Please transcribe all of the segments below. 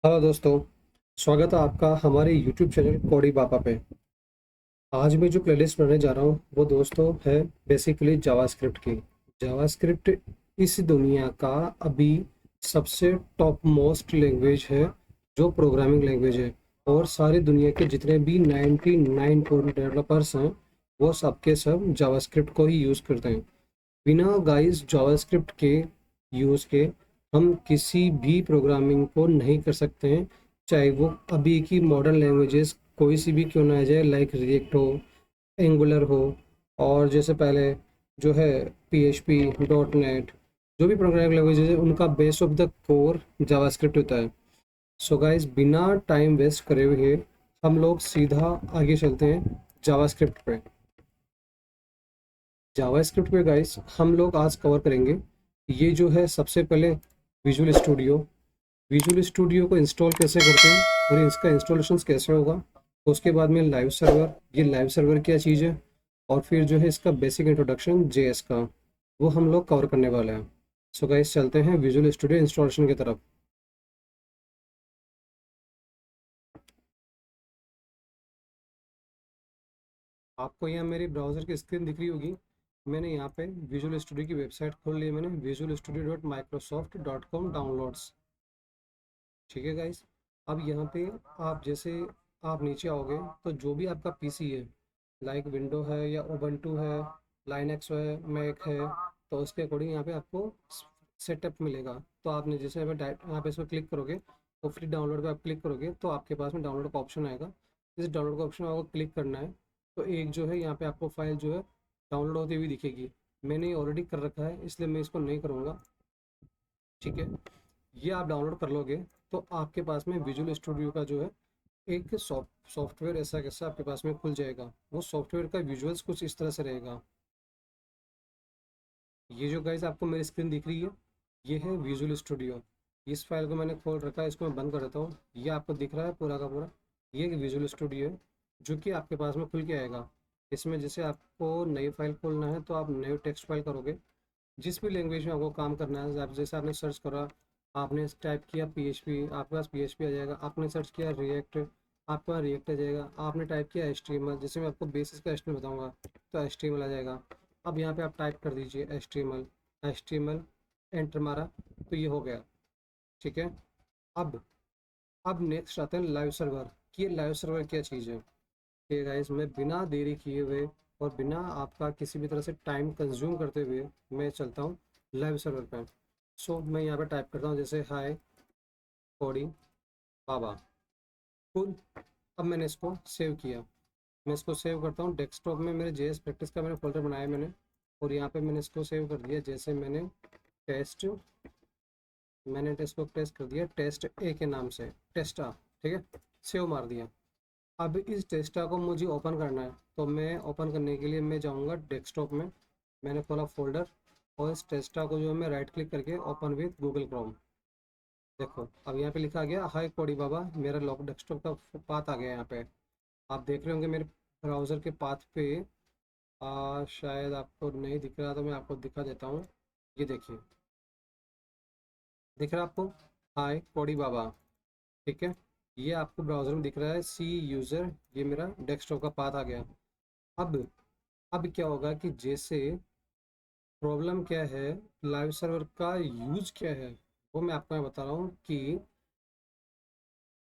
Hello दोस्तों। स्वागत है आपका हमारे YouTube चैनल कोडी बापा पे। आज मैं जो प्लेलिस्ट बनाने जा रहा हूँ वो दोस्तों है बेसिकली जावास्क्रिप्ट की। जावास्क्रिप्ट इस दुनिया का अभी सबसे टॉप मोस्ट लैंग्वेज है, जो प्रोग्रामिंग लैंग्वेज है। और सारी दुनिया के जितने भी 99 डेवलपर्स हैं वो सबके सब जावास्क्रिप्ट को ही यूज़ करते हैं। बिना गाइस जावास्क्रिप्ट के यूज़ के हम किसी भी प्रोग्रामिंग को नहीं कर सकते हैं, चाहे वो अभी की मॉडर्न लैंग्वेजेस कोई सी भी क्यों ना आ जाए, लाइक रिएक्ट हो, एंगुलर हो, और जैसे पहले जो है PHP, .NET, जो भी प्रोग्रामिंग लैंग्वेजेस है उनका base of the core JavaScript होता है। सो गाइस बिना टाइम वेस्ट करे हुए हम लोग सीधा आगे चलते हैं जावास्क्रिप्ट पे। जावास्क्रिप्ट पे गाइस हम लोग आज कवर करेंगे ये जो है सबसे पहले विजुअल स्टूडियो। विजुअल स्टूडियो को इंस्टॉल कैसे करते हैं और इसका इंस्टॉलेशन कैसे होगा। उसके बाद में लाइव सर्वर, ये लाइव सर्वर क्या चीज़ है, और फिर जो है इसका बेसिक इंट्रोडक्शन JS का, वो हम लोग कवर करने वाले हैं। सो गाइस चलते हैं विजुअल स्टूडियो इंस्टॉलेशन की तरफ। आपको यहाँ मेरी ब्राउज़र की स्क्रीन दिख रही होगी। मैंने यहाँ पे विजुअल स्टूडियो की वेबसाइट खोल ली है, मैंने visualstudio.microsoft.com डाउनलोड्स। ठीक है गाइस, अब यहाँ पे आप जैसे आप नीचे आओगे तो जो भी आपका पीसी है, लाइक विंडो है या ओबंटू है, लाइनक्स है, मैक है, तो उसके अकॉर्डिंग यहाँ पे आपको सेटअप मिलेगा। तो आपने जैसे यहाँ पे इस पर क्लिक करोगे तो फ्री डाउनलोड पे आप क्लिक करोगे तो आपके पास में डाउनलोड का ऑप्शन आएगा। इस डाउनलोड का ऑप्शन आपको क्लिक करना है तो एक जो है यहाँ पे आपको फाइल जो है डाउनलोड होती हुई दिखेगी। मैंने ऑलरेडी कर रखा है इसलिए मैं इसको नहीं करूँगा। ठीक है, ये आप डाउनलोड कर लोगे तो आपके पास में विजुअल स्टूडियो का जो है एक सॉफ्टवेयर ऐसा कैसा आपके पास में खुल जाएगा। वो सॉफ्टवेयर का विजुअल्स कुछ इस तरह से रहेगा। ये जो गाइस आपको मेरी स्क्रीन दिख रही है ये है विजुअल स्टूडियो। इस फाइल को मैंने खोल रखा है, इसको मैं बंद कर देता हूँ। ये आपको दिख रहा है पूरा का पूरा, ये एक विजुअल स्टूडियो है जो कि आपके पास में खुल के आएगा। इसमें जैसे आपको नई फाइल खोलना है तो आप नई टेक्स्ट फाइल करोगे, जिस भी लैंग्वेज में आपको काम करना है। आप जैसे आपने सर्च करा, आपने टाइप किया PHP, आपके पास PHP आ जाएगा। आपने सर्च किया रिएक्ट, आपके पास रिएक्ट आ जाएगा। आपने टाइप किया HTML, जैसे मैं आपको बेसिस का HTML बताऊंगा तो HTML आ जाएगा। अब यहाँ पे आप टाइप कर दीजिए HTML, एंटर मारा तो ये हो गया। ठीक है, अब अब नेक्स्ट आते हैं लाइव सर्वर कि लाइव सर्वर क्या चीज़ है। ठीक है गाइस, मैं बिना देरी किए हुए और बिना आपका किसी भी तरह से टाइम कंज्यूम करते हुए मैं चलता हूँ लाइव सर्वर पे। सो मैं यहाँ पे टाइप करता हूँ जैसे हाय कोडी बाबा कुल। अब मैंने इसको सेव किया, मैं इसको सेव करता हूँ डेस्कटॉप में। मेरे JS प्रैक्टिस का मैंने फोल्डर बनाया मैंने, और यहाँ पे मैंने इसको सेव कर दिया। जैसे टेस्ट मैंने इसको टेस्ट कर दिया टेस्ट A के नाम से, टेस्टा। ठीक है, सेव मार दिया। अब इस टेस्टा को मुझे ओपन करना है तो मैं ओपन करने के लिए मैं जाऊंगा डेस्कटॉप में। मैंने खोला फोल्डर और इस टेस्टा को जो है मैं राइट क्लिक करके ओपन विद गूगल क्रोम। देखो अब यहाँ पे लिखा गया हाय कोडी बाबा, मेरा लॉक डेस्कटॉप का पाथ आ गया यहाँ पे। आप देख रहे होंगे मेरे ब्राउज़र के पाथ पे। शायद आपको नहीं दिख रहा तो मैं आपको दिखा देता हूँ। ये देखिए, दिख रहा है आपको हाय कोडी बाबा। ठीक है, ये आपको ब्राउज़र में दिख रहा है सी यूज़र, ये मेरा डेस्कटॉप का पाथ आ गया। अब अब क्या होगा कि जैसे प्रॉब्लम क्या है, लाइव सर्वर का यूज क्या है, वो मैं आपको यहाँ बता रहा हूँ कि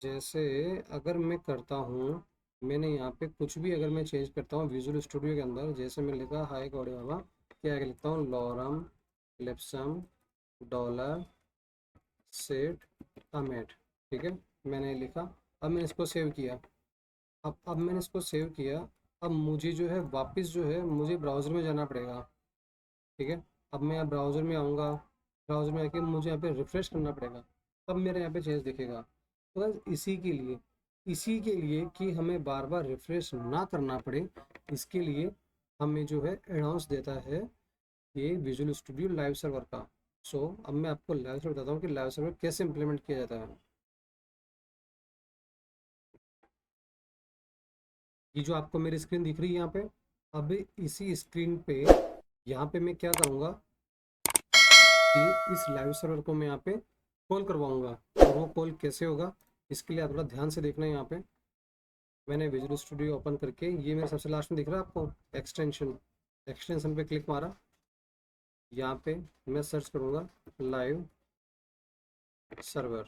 जैसे अगर मैं करता हूँ, मैंने यहाँ पे कुछ भी अगर मैं चेंज करता हूँ विजुअल स्टूडियो के अंदर, जैसे मैं लिखा हाई गॉड बाबा, क्या लिखता हूँ लॉरम लिप्सम डॉलर सेट अमेट। ठीक है, मैंने लिखा। अब मैंने इसको सेव किया। अब मैंने इसको सेव किया। अब मुझे जो है वापस जो है मुझे ब्राउज़र में जाना पड़ेगा। ठीक है, अब मैं ब्राउज़र में आऊँगा, ब्राउज़र में आके मुझे यहाँ पे रिफ़्रेश करना पड़ेगा, तब मेरे यहाँ पे चेंज दिखेगा। तो बस इसी के लिए कि हमें बार बार रिफ़्रेश ना करना पड़े, इसके लिए हमें जो है एडाउंस देता है ये विजुअल स्टूडियो लाइव सर्वर का। सो अब मैं आपको लाइव सर्वर बताता हूँ कि लाइव सर्वर कैसे इम्प्लीमेंट किया जाता है। ये जो आपको मेरी स्क्रीन दिख रही है यहाँ पे, अब इसी स्क्रीन पे यहाँ पे मैं क्या करूँगा कि इस लाइव सर्वर को मैं यहाँ पे कॉल करवाऊंगा। और वो कॉल कैसे होगा इसके लिए आप थोड़ा ध्यान से देखना है। यहाँ पे मैंने विजुअल स्टूडियो ओपन करके, ये मेरे सबसे लास्ट में दिख रहा है आपको एक्सटेंशन, एक्सटेंशन पे क्लिक मारा। यहाँ पे मैं सर्च करूँगा लाइव सर्वर,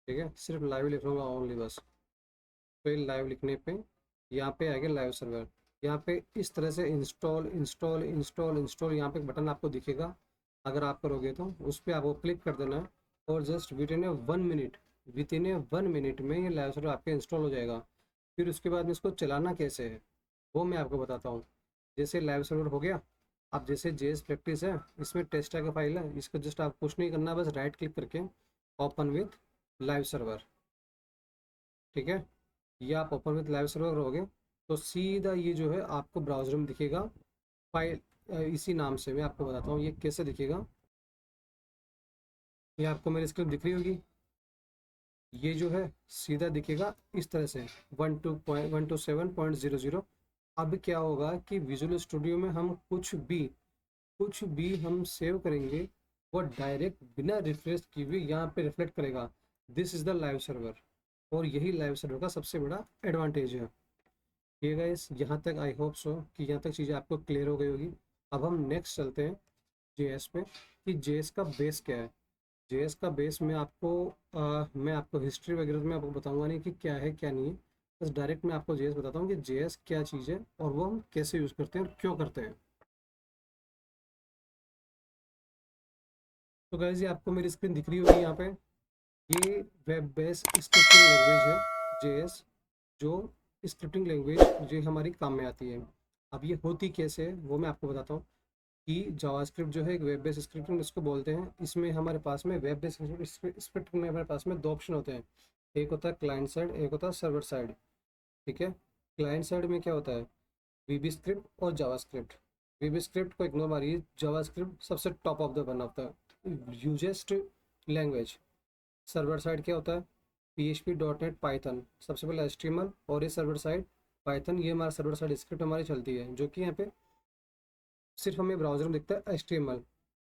ठीक है, सिर्फ लाइव लिखूँगा ओनली बस। तो ये लाइव लिखने पे यहाँ पे आएगा लाइव सर्वर। यहाँ पे इस तरह से इंस्टॉल इंस्टॉल इंस्टॉल इंस्टॉल यहाँ पे बटन आपको दिखेगा। अगर आप करोगे तो उस पर आपको क्लिक कर देना है और just with in A 1 minute में ये लाइव सर्वर आपके इंस्टॉल हो जाएगा। फिर उसके बाद में इसको चलाना कैसे है वो मैं आपको बताता हूँ। जैसे लाइव सर्वर हो गया, अब जैसे जेएस प्रैक्टिस है, इसमें टेस्ट का फाइल है, इसको जस्ट आप कुछ नहीं करना, बस राइट क्लिक करके ओपन विथ लाइव सर्वर, ठीक है। ये आप ओपन विथ लाइव सर्वर करोगे तो सीधा ये जो है आपको ब्राउज़र में दिखेगा फाइल, इसी नाम से मैं आपको बताता हूँ ये कैसे दिखेगा। ये आपको मेरी स्क्रीन दिख रही होगी, ये जो है सीधा दिखेगा इस तरह से 127.00। अब क्या होगा कि विजुअल स्टूडियो में हम कुछ भी हम सेव करेंगे वो डायरेक्ट बिना रिफ्रेश किए हुए यहाँ पे रिफ्लेक्ट करेगा। This is the live server, और यही लाइव सर्वर का सबसे बड़ा एडवांटेज है। ये गाइस यहाँ तक आई होप सो कि यहाँ तक चीज़ें आपको क्लियर हो गई होगी। अब हम नेक्स्ट चलते हैं जेएस पे कि जेएस का बेस क्या है। जेएस का बेस मैं आपको हिस्ट्री वगैरह में आपको बताऊंगा नहीं कि क्या है क्या नहीं है, बस डायरेक्ट मैं आपको जेएस बताता हूँ कि जेएस क्या चीज़ है और वो हम कैसे यूज़ करते हैं और क्यों करते हैं। तो गाइस ये आपको मेरी स्क्रीन दिख रही होगी यहाँ पे, ये वेब बेस्ड स्क्रिप्टिंग लैंग्वेज है जेएस, जो स्क्रिप्टिंग लैंग्वेज जो हमारी काम में आती है। अब ये होती कैसे है वो मैं आपको बताता हूँ कि जावास्क्रिप्ट जो है एक वेब बेस्ड स्क्रिप्टिंग इसको बोलते हैं। इसमें हमारे पास में वेब बेस्ड स्क्रिप्टिंग में हमारे पास में दो ऑप्शन होते हैं, एक होता है क्लाइंट साइड, एक होता है सर्वर साइड, ठीक है। क्लाइंट साइड में क्या होता है, वीबी स्क्रिप्ट और जावास्क्रिप्ट। वीबी स्क्रिप्ट को इग्नोर मारिए, जावास्क्रिप्ट सबसे top of the one of the यूजेस्ट लैंग्वेज। सर्वर साइड क्या होता है, PHP.NET पाइथन, सबसे पहले HTML, और ये सर्वर साइड पाइथन, ये हमारा सर्वर साइड स्क्रिप्ट हमारी चलती है, जो कि यहाँ पे सिर्फ हमें ब्राउजर में दिखता है HTML।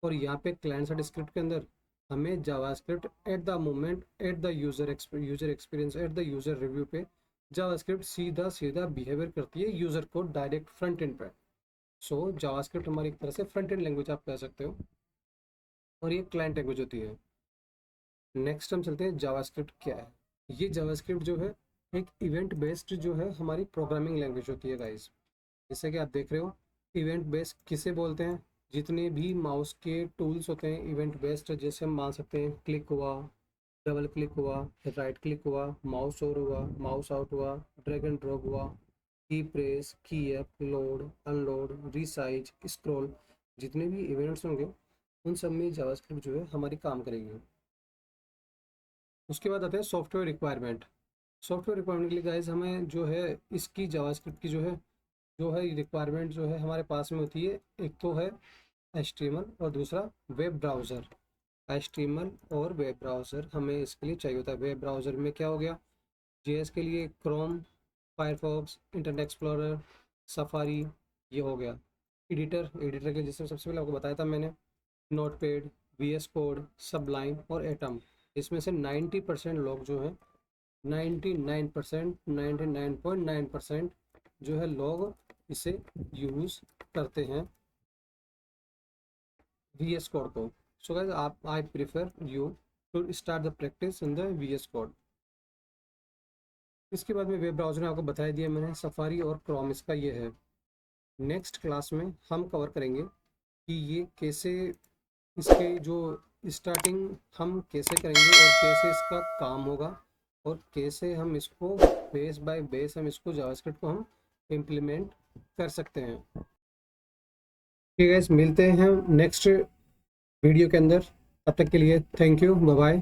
और यहाँ पे क्लाइंट साइड स्क्रिप्ट के अंदर हमें JavaScript at the moment, at the user experience, at the user review पे जावास्क्रिप्ट सीधा सीधा बिहेवियर करती है यूजर को डायरेक्ट फ्रंट एंड पे। सो जावास्क्रिप्ट हमारी एक तरह से फ्रंट एंड लैंग्वेज आप कह सकते हो, और ये क्लाइंट लैंग्वेज होती है। नेक्स्ट हम चलते हैं जावास्क्रिप्ट क्या है। ये जावास्क्रिप्ट जो है एक इवेंट बेस्ड जो है हमारी प्रोग्रामिंग लैंग्वेज होती है गाइस। जैसे कि आप देख रहे हो इवेंट बेस्ड किसे बोलते हैं, जितने भी माउस के टूल्स होते हैं इवेंट बेस्ड, जैसे हम मान सकते हैं क्लिक हुआ, डबल क्लिक हुआ, राइट क्लिक हुआ, माउस ओवर हुआ, माउस आउट हुआ, ड्रैग एंड ड्रॉप हुआ, की प्रेस, की up, load unload, resize, scroll, जितने भी इवेंट्स होंगे उन सब में जावास्क्रिप्ट जो है हमारी काम करेगी। उसके बाद आते हैं सॉफ्टवेयर रिक्वायरमेंट। सॉफ्टवेयर रिक्वायरमेंट के लिए गाइस हमें जो है इसकी जावास्क्रिप्ट की जो है रिक्वायरमेंट जो है हमारे पास में होती है, एक तो है HTML और दूसरा वेब ब्राउज़र। HTML और वेब ब्राउज़र हमें इसके लिए चाहिए होता है। वेब ब्राउज़र में क्या हो गया, JS के लिए Chrome, Firefox, internet explorer, safari, ये हो गया। एडिटर के जैसे सबसे पहले आपको बताया था मैंने, नोटपैड, VS कोड, सबलाइन और एटम। इसमें से 90% लोग जो हैं, 99% जो है लोग इसे यूज़ करते हैं VS कोड को। So guys I prefer you to start the practice in the VS code. इसके बाद में वेब ब्राउज़र में आपको बता दिया मैंने, सफारी और क्रोम इसका ये है। नेक्स्ट क्लास में हम कवर करेंगे कि ये कैसे, इसके जो स्टार्टिंग हम कैसे करेंगे और कैसे इसका काम होगा, और कैसे हम इसको बेस बाय बेस हम इसको जावास्क्रिप्ट को हम इम्प्लीमेंट कर सकते हैं। ठीक है, मिलते हैं नेक्स्ट वीडियो के अंदर। तब तक के लिए thank you, bye bye.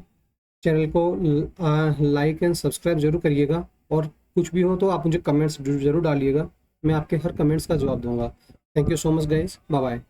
Channel को लाइक एंड सब्सक्राइब जरूर करिएगा, और कुछ भी हो तो आप मुझे कमेंट्स जरूर डालिएगा, मैं आपके हर कमेंट्स का जवाब दूंगा। Thank you so much guys, bye bye.